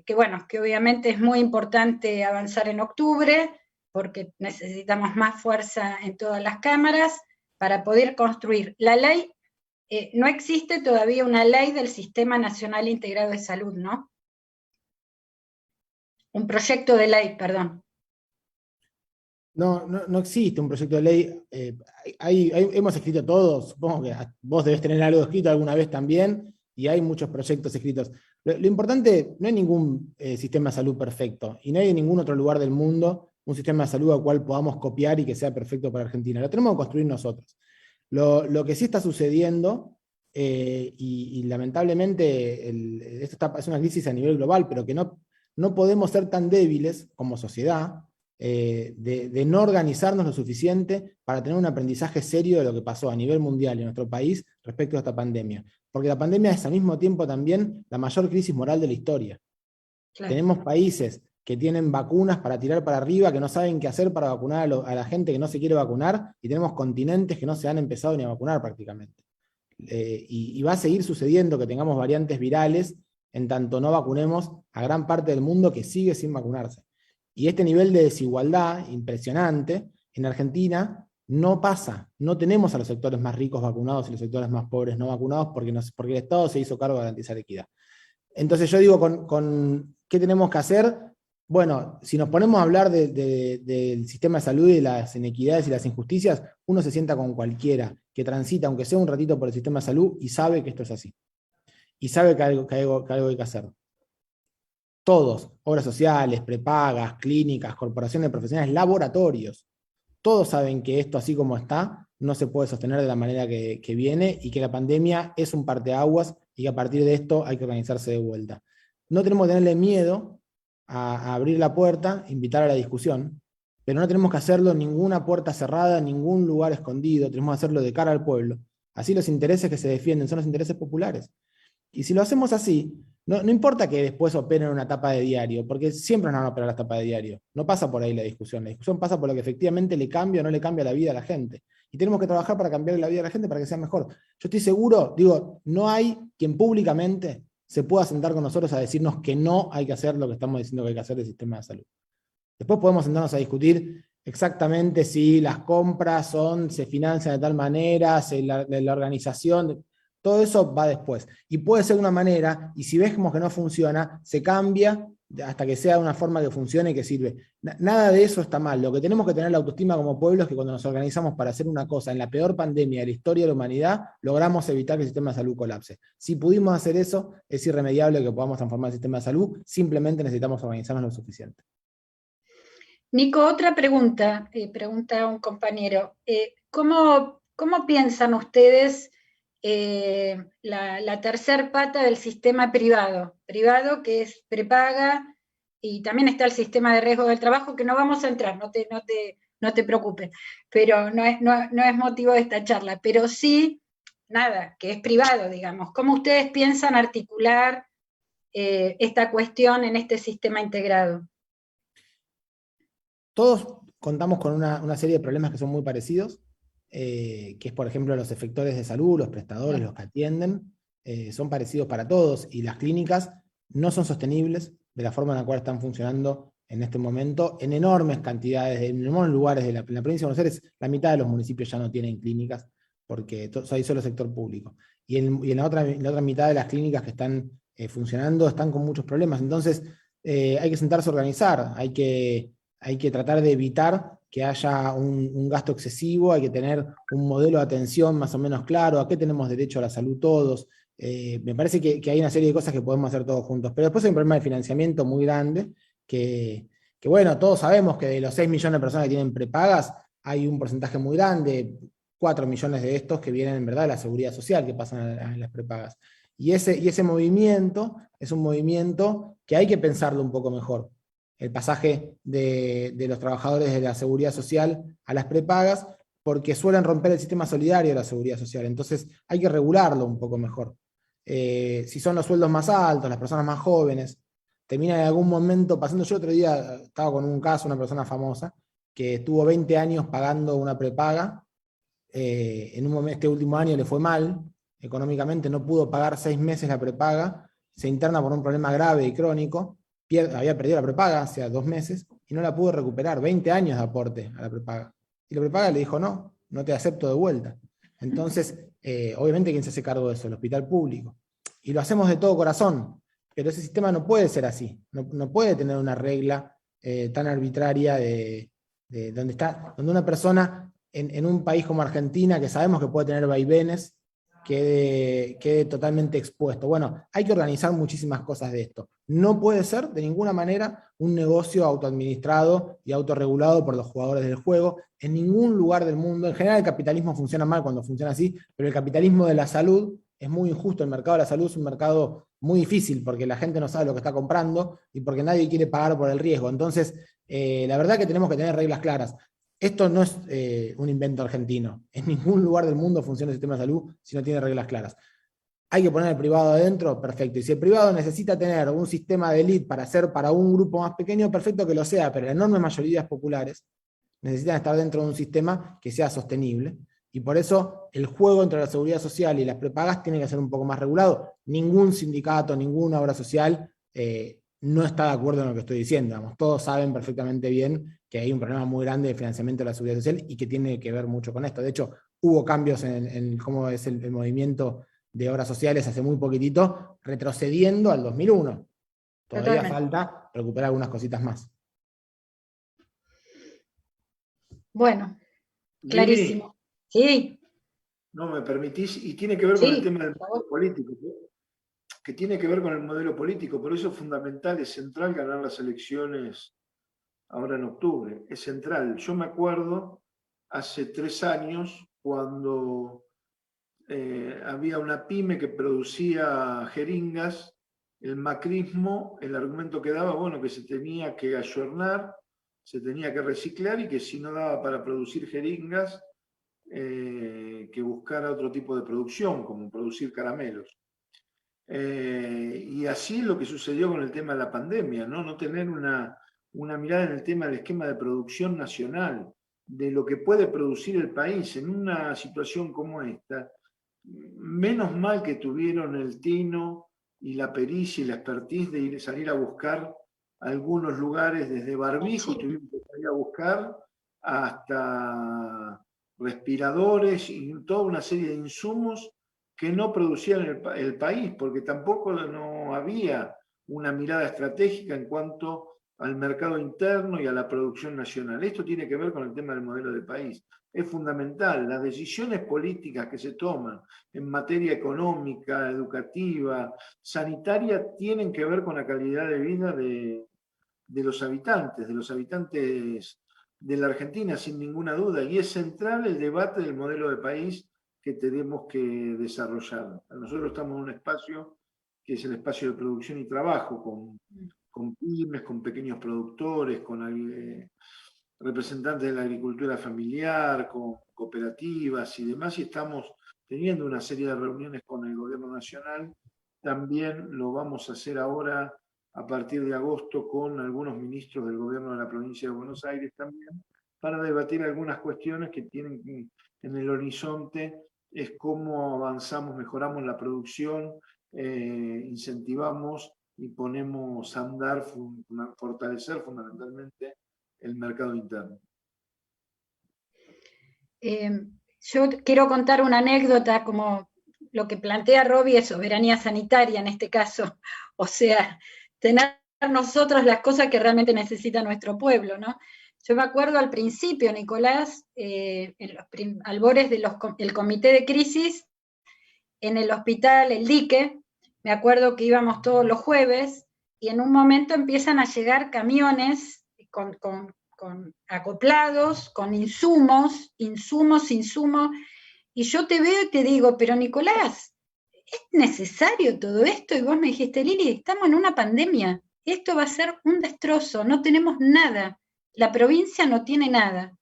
que obviamente es muy importante avanzar en octubre, porque necesitamos más fuerza en todas las cámaras para poder construir la ley. No existe todavía una ley del Sistema Nacional Integrado de Salud, ¿no? Un proyecto de ley, perdón. No existe un proyecto de ley. Hemos escrito todos, supongo que vos debés tener algo escrito alguna vez también, y hay muchos proyectos escritos. Lo importante, no hay ningún sistema de salud perfecto, y no hay en ningún otro lugar del mundo un sistema de salud al cual podamos copiar y que sea perfecto para Argentina. Lo tenemos que construir nosotros. Lo que sí está sucediendo, y lamentablemente es una crisis a nivel global, pero que no podemos ser tan débiles como sociedad, de no organizarnos lo suficiente para tener un aprendizaje serio de lo que pasó a nivel mundial en nuestro país respecto a esta pandemia. Porque la pandemia es al mismo tiempo también la mayor crisis moral de la historia. Claro. Tenemos países que tienen vacunas para tirar para arriba, que no saben qué hacer para vacunar a la gente que no se quiere vacunar, y tenemos continentes que no se han empezado ni a vacunar prácticamente. Y va a seguir sucediendo que tengamos variantes virales en tanto no vacunemos a gran parte del mundo que sigue sin vacunarse. Y este nivel de desigualdad impresionante en Argentina no pasa. No tenemos a los sectores más ricos vacunados y los sectores más pobres no vacunados porque el Estado se hizo cargo de garantizar equidad. Entonces yo digo, ¿qué tenemos que hacer? Bueno, si nos ponemos a hablar del sistema de salud y de las inequidades y las injusticias, uno se sienta con cualquiera que transita, aunque sea un ratito por el sistema de salud, y sabe que esto es así. Y sabe que algo hay que hacer. Todos, obras sociales, prepagas, clínicas, corporaciones profesionales, laboratorios, todos saben que esto así como está, no se puede sostener de la manera que viene, y que la pandemia es un parteaguas, y que a partir de esto hay que organizarse de vuelta. No tenemos que tenerle miedo a abrir la puerta, invitar a la discusión, pero no tenemos que hacerlo en ninguna puerta cerrada, en ningún lugar escondido, tenemos que hacerlo de cara al pueblo. Así los intereses que se defienden son los intereses populares. Y si lo hacemos así, no importa que después operen una tapa de diario, porque siempre nos van a operar la tapa de diario. No pasa por ahí la discusión pasa por lo que efectivamente le cambia o no le cambia la vida a la gente. Y tenemos que trabajar para cambiar la vida a la gente para que sea mejor. Yo estoy seguro, no hay quien públicamente se pueda sentar con nosotros a decirnos que no hay que hacer lo que estamos diciendo que hay que hacer del sistema de salud. Después podemos sentarnos a discutir exactamente si las compras se financian de tal manera, si la organización. Todo eso va después. Y puede ser una manera, y si vemos que no funciona, se cambia hasta que sea una forma que funcione y que sirve. Nada de eso está mal. Lo que tenemos que tener la autoestima como pueblo es que cuando nos organizamos para hacer una cosa en la peor pandemia de la historia de la humanidad, logramos evitar que el sistema de salud colapse. Si pudimos hacer eso, es irremediable que podamos transformar el sistema de salud, simplemente necesitamos organizarnos lo suficiente. Nico, otra pregunta, pregunta un compañero. ¿Cómo piensan ustedes la tercer pata del sistema privado que es prepaga, y también está el sistema de riesgo del trabajo, que no vamos a entrar, no te preocupes, pero no es motivo de esta charla, pero sí, que es privado, digamos. ¿Cómo ustedes piensan articular esta cuestión en este sistema integrado? Todos contamos con una serie de problemas que son muy parecidos, que es, por ejemplo, los efectores de salud, los prestadores, los que atienden, son parecidos para todos, y las clínicas no son sostenibles de la forma en la cual están funcionando en este momento, en enormes cantidades, en enormes lugares de la provincia de Buenos Aires. La mitad de los municipios ya no tienen clínicas, porque hay solo sector público. Y en la otra mitad de las clínicas que están funcionando están con muchos problemas. Entonces, hay que sentarse a organizar, hay que tratar de evitar que haya un gasto excesivo, hay que tener un modelo de atención más o menos claro, a qué tenemos derecho a la salud todos. Me parece que hay una serie de cosas que podemos hacer todos juntos, pero después hay un problema de financiamiento muy grande, que bueno, todos sabemos que de los 6 millones de personas que tienen prepagas, hay un porcentaje muy grande, 4 millones de estos que vienen en verdad de la seguridad social, que pasan a las prepagas. Y ese movimiento es un movimiento que hay que pensarlo un poco mejor. El pasaje de los trabajadores de la seguridad social a las prepagas, porque suelen romper el sistema solidario de la seguridad social. Entonces hay que regularlo un poco mejor. Si son los sueldos más altos, las personas más jóvenes, terminan en algún momento pasando. Yo otro día estaba con un caso, una persona famosa, que estuvo 20 años pagando una prepaga, en un momento, este último año le fue mal, económicamente no pudo pagar 6 meses la prepaga, se interna por un problema grave y crónico, había perdido la prepaga hace 2 meses y no la pudo recuperar, 20 años de aporte a la prepaga. Y la prepaga le dijo, no te acepto de vuelta. Entonces, obviamente, ¿quién se hace cargo de eso? El hospital público. Y lo hacemos de todo corazón, pero ese sistema no puede ser así, no puede tener una regla tan arbitraria de donde una persona en un país como Argentina, que sabemos que puede tener vaivenes, quede totalmente expuesto. Bueno, hay que organizar muchísimas cosas de esto. No puede ser de ninguna manera un negocio autoadministrado y autorregulado por los jugadores del juego. En ningún lugar del mundo, en general el capitalismo funciona mal cuando funciona así, pero el capitalismo de la salud es muy injusto. El mercado de la salud es un mercado muy difícil porque la gente no sabe lo que está comprando y porque nadie quiere pagar por el riesgo. Entonces, la verdad que tenemos que tener reglas claras. Esto no es un invento argentino. En ningún lugar del mundo funciona el sistema de salud si no tiene reglas claras. Hay que poner el privado adentro, perfecto. Y si el privado necesita tener un sistema de elite para hacer para un grupo más pequeño, perfecto que lo sea, pero la enorme mayoría populares necesitan estar dentro de un sistema que sea sostenible. Y por eso el juego entre la seguridad social y las prepagas tiene que ser un poco más regulado. Ningún sindicato, ninguna obra social no está de acuerdo en lo que estoy diciendo. Digamos. Todos saben perfectamente bien que hay un problema muy grande de financiamiento de la seguridad social y que tiene que ver mucho con esto. De hecho, hubo cambios en cómo es el movimiento de obras sociales hace muy poquitito, retrocediendo al 2001. Todavía falta recuperar algunas cositas más. Bueno, clarísimo. Sí. No, ¿me permitís? Y tiene que ver con el tema del modelo político, que tiene que ver con el modelo político, por eso es fundamental, es central ganar las elecciones ahora en octubre, es central. Yo me acuerdo hace 3 años cuando había una pyme que producía jeringas, el macrismo, el argumento que daba, bueno, que se tenía que ayornar, se tenía que reciclar y que si no daba para producir jeringas, que buscara otro tipo de producción, como producir caramelos. Y así es lo que sucedió con el tema de la pandemia, no tener una mirada en el tema del esquema de producción nacional, de lo que puede producir el país en una situación como esta. Menos mal que tuvieron el tino y la pericia y la expertise de salir a buscar algunos lugares, desde barbijos tuvimos que salir a buscar hasta respiradores y toda una serie de insumos que no producían el país, porque tampoco no había una mirada estratégica en cuanto al mercado interno y a la producción nacional. Esto tiene que ver con el tema del modelo de país. Es fundamental. Las decisiones políticas que se toman en materia económica, educativa, sanitaria, tienen que ver con la calidad de vida de los habitantes de la Argentina, sin ninguna duda. Y es central el debate del modelo de país que tenemos que desarrollar. Nosotros estamos en un espacio que es el espacio de producción y trabajo, con pymes, con pequeños productores, con representantes de la agricultura familiar, con cooperativas y demás, y estamos teniendo una serie de reuniones con el gobierno nacional. También lo vamos a hacer ahora a partir de agosto con algunos ministros del gobierno de la provincia de Buenos Aires también, para debatir algunas cuestiones que tienen en el horizonte, es cómo avanzamos, mejoramos la producción, incentivamos y ponemos a andar, fortalecer fundamentalmente el mercado interno. Yo quiero contar una anécdota, como lo que plantea Robbie es soberanía sanitaria en este caso, o sea, tener nosotros las cosas que realmente necesita nuestro pueblo, ¿no? Yo me acuerdo al principio, Nicolás, en los albores del comité de crisis, en el hospital El Dique, me acuerdo que íbamos todos los jueves, y en un momento empiezan a llegar camiones con acoplados, con insumos, y yo te veo y te digo, pero Nicolás, ¿es necesario todo esto? Y vos me dijiste, Lili, estamos en una pandemia, esto va a ser un destrozo, no tenemos nada, la provincia no tiene nada.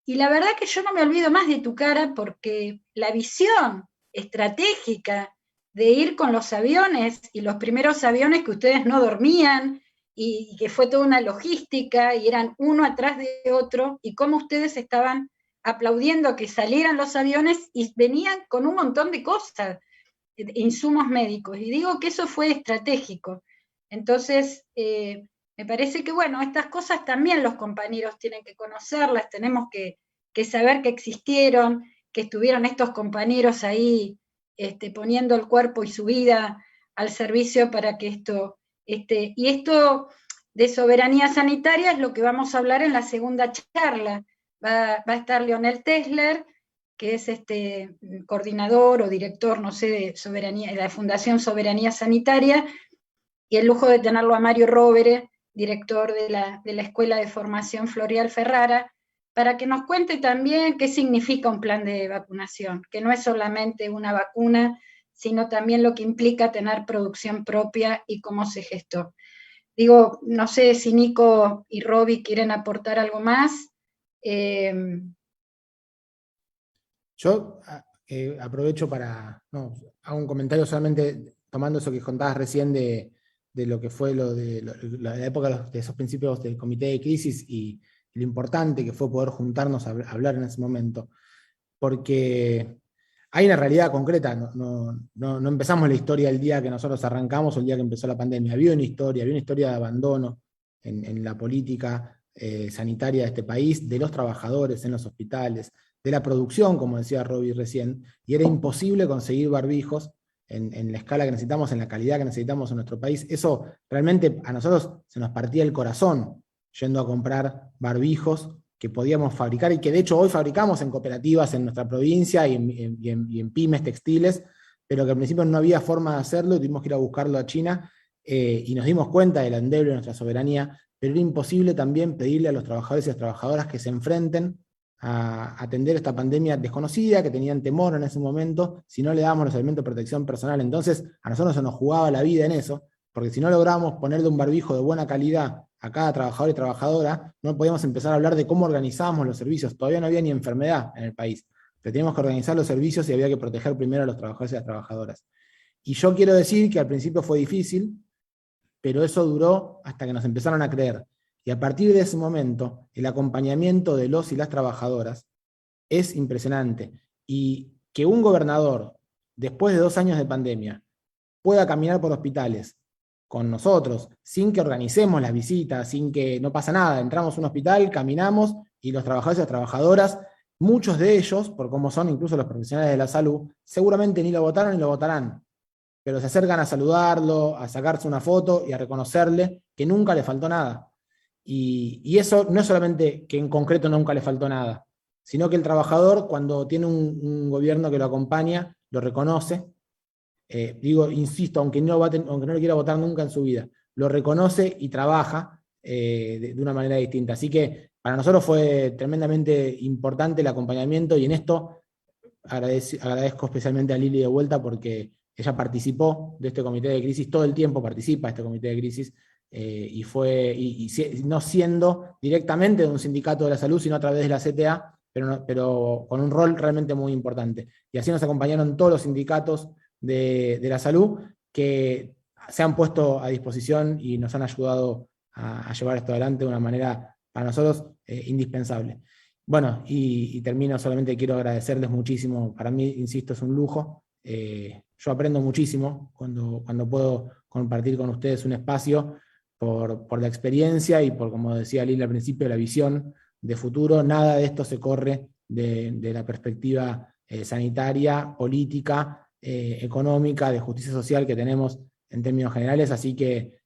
Y la verdad que yo no me olvido más de tu cara, porque la visión estratégica de ir con los aviones, y los primeros aviones que ustedes no dormían, y que fue toda una logística, y eran uno atrás de otro, y cómo ustedes estaban aplaudiendo que salieran los aviones y venían con un montón de cosas, insumos médicos, y digo que eso fue estratégico. Entonces, me parece que, bueno, estas cosas también los compañeros tienen que conocerlas, tenemos que saber que existieron, que estuvieron estos compañeros ahí poniendo el cuerpo y su vida al servicio para que esto esté. Y esto de soberanía sanitaria es lo que vamos a hablar en la segunda charla. Va a estar Leonel Tesler, que es coordinador o director, no sé, de la Fundación Soberanía Sanitaria, y el lujo de tenerlo a Mario Rovere, director de la Escuela de Formación Floreal Ferrara, para que nos cuente también qué significa un plan de vacunación, que no es solamente una vacuna, sino también lo que implica tener producción propia y cómo se gestó. Digo, no sé si Nico y Roby quieren aportar algo más. Yo aprovecho hago un comentario solamente tomando eso que contabas recién de lo que fue la época de esos principios del comité de crisis y lo importante que fue poder juntarnos a hablar en ese momento. Porque hay una realidad concreta, no empezamos la historia el día que nosotros arrancamos o el día que empezó la pandemia. Había una historia de abandono en la política sanitaria de este país, de los trabajadores en los hospitales, de la producción, como decía Roby recién, y era imposible conseguir barbijos en la escala que necesitamos, en la calidad que necesitamos en nuestro país. Eso realmente a nosotros se nos partía el corazón yendo a comprar barbijos que podíamos fabricar y que de hecho hoy fabricamos en cooperativas en nuestra provincia y en pymes textiles, pero que al principio no había forma de hacerlo y tuvimos que ir a buscarlo a China y nos dimos cuenta de la endeble de nuestra soberanía, pero era imposible también pedirle a los trabajadores y las trabajadoras que se enfrenten a atender esta pandemia desconocida, que tenían temor en ese momento, si no le dábamos los elementos de protección personal. Entonces a nosotros se nos jugaba la vida en eso, porque si no lográbamos ponerle un barbijo de buena calidad a cada trabajador y trabajadora, no podíamos empezar a hablar de cómo organizábamos los servicios. Todavía no había ni enfermedad en el país, pero teníamos que organizar los servicios y había que proteger primero a los trabajadores y a las trabajadoras. Y yo quiero decir que al principio fue difícil, pero eso duró hasta que nos empezaron a creer. Y a partir de ese momento, el acompañamiento de los y las trabajadoras es impresionante. Y que un gobernador, después de 2 años de pandemia, pueda caminar por hospitales con nosotros, sin que organicemos las visitas, sin que no pasa nada, entramos a un hospital, caminamos, y los trabajadores y las trabajadoras, muchos de ellos, por cómo son incluso los profesionales de la salud, seguramente ni lo votaron ni lo votarán, pero se acercan a saludarlo, a sacarse una foto y a reconocerle que nunca le faltó nada. Y eso no es solamente que en concreto nunca le faltó nada, sino que el trabajador, cuando tiene un gobierno que lo acompaña, lo reconoce. Insisto, aunque no lo quiera votar nunca en su vida, lo reconoce y trabaja de una manera distinta. Así que para nosotros fue tremendamente importante el acompañamiento, y en esto agradezco especialmente a Lili de vuelta, porque ella participó de este comité de crisis, todo el tiempo participa de este comité de crisis, no siendo directamente de un sindicato de la salud, sino a través de la CTA, pero con un rol realmente muy importante. Y así nos acompañaron todos los sindicatos de la salud que se han puesto a disposición y nos han ayudado a llevar esto adelante de una manera para nosotros indispensable. Bueno, y termino, solamente quiero agradecerles muchísimo. Para mí, insisto, es un lujo. Yo aprendo muchísimo cuando puedo compartir con ustedes un espacio por la experiencia y por, como decía Lili al principio, la visión de futuro. Nada de esto se corre de la perspectiva sanitaria, política, económica, de justicia social que tenemos en términos generales. Así que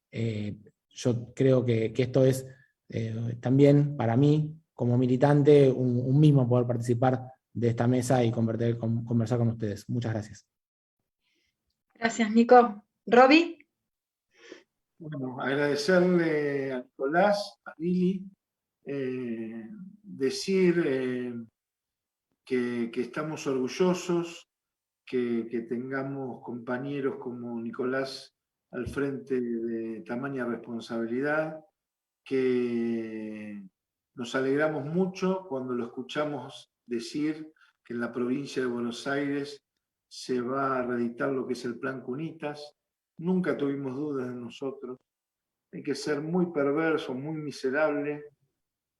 yo creo que esto es también para mí, como militante, un mimo poder participar de esta mesa y conversar con ustedes. Muchas gracias. Gracias, Nico. ¿Roby? Bueno, agradecerle a Nicolás, a Lili, decir que estamos orgullosos que tengamos compañeros como Nicolás al frente de tamaña responsabilidad, que nos alegramos mucho cuando lo escuchamos decir que en la provincia de Buenos Aires se va a reeditar lo que es el Plan Cunitas. Nunca tuvimos dudas de nosotros. Hay que ser muy perverso, muy miserable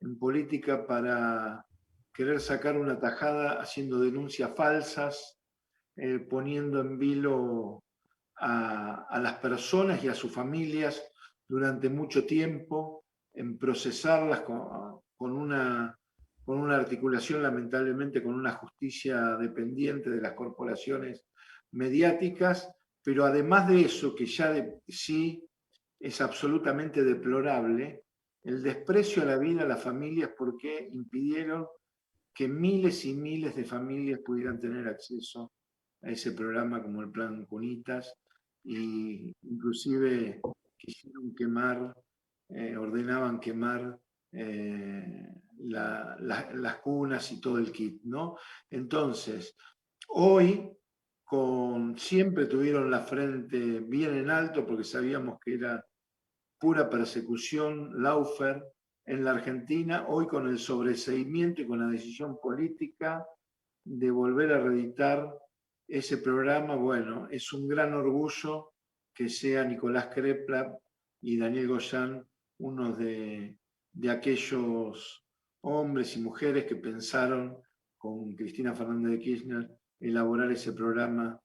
en política para querer sacar una tajada haciendo denuncias falsas, poniendo en vilo a las personas y a sus familias durante mucho tiempo, en procesarlas con una articulación, lamentablemente, con una justicia dependiente de las corporaciones mediáticas, Pero además de eso, que ya de sí es absolutamente deplorable, el desprecio a la vida, a las familias, porque impidieron que miles y miles de familias pudieran tener acceso a ese programa como el Plan Cunitas, y inclusive quisieron quemar, ordenaban quemar las cunas y todo el kit, ¿no? Entonces, hoy siempre tuvieron la frente bien en alto porque sabíamos que era pura persecución, lawfare en la Argentina, hoy con el sobreseimiento y con la decisión política de volver a reeditar ese programa. Bueno, es un gran orgullo que sea Nicolás Crepla y Daniel Goyan uno de aquellos hombres y mujeres que pensaron con Cristina Fernández de Kirchner elaborar ese programa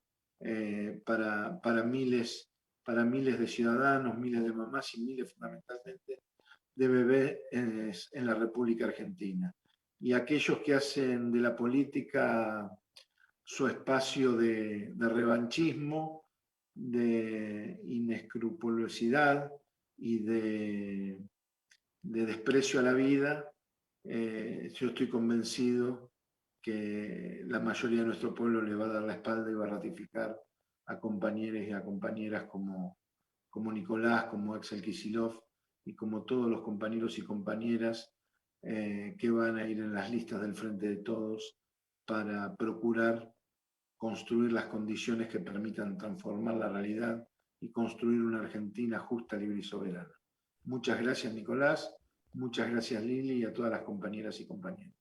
para miles de ciudadanos, miles de mamás y miles fundamentalmente de bebés en la República Argentina. Y aquellos que hacen de la política su espacio de revanchismo, de inescrupulosidad y de desprecio a la vida, yo estoy convencido que la mayoría de nuestro pueblo le va a dar la espalda y va a ratificar a compañeros y a compañeras como Nicolás, como Axel Kicillof y como todos los compañeros y compañeras que van a ir en las listas del Frente de Todos para procurar construir las condiciones que permitan transformar la realidad y construir una Argentina justa, libre y soberana. Muchas gracias, Nicolás. Muchas gracias, Lili, y a todas las compañeras y compañeros.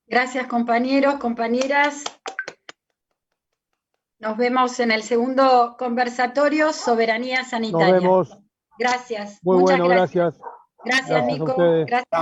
Gracias, compañeros, compañeras. Nos vemos en el segundo conversatorio, Soberanía Sanitaria. Nos vemos. Gracias. Muy Muchas bueno, gracias. Gracias, Nico. A ustedes. Gracias.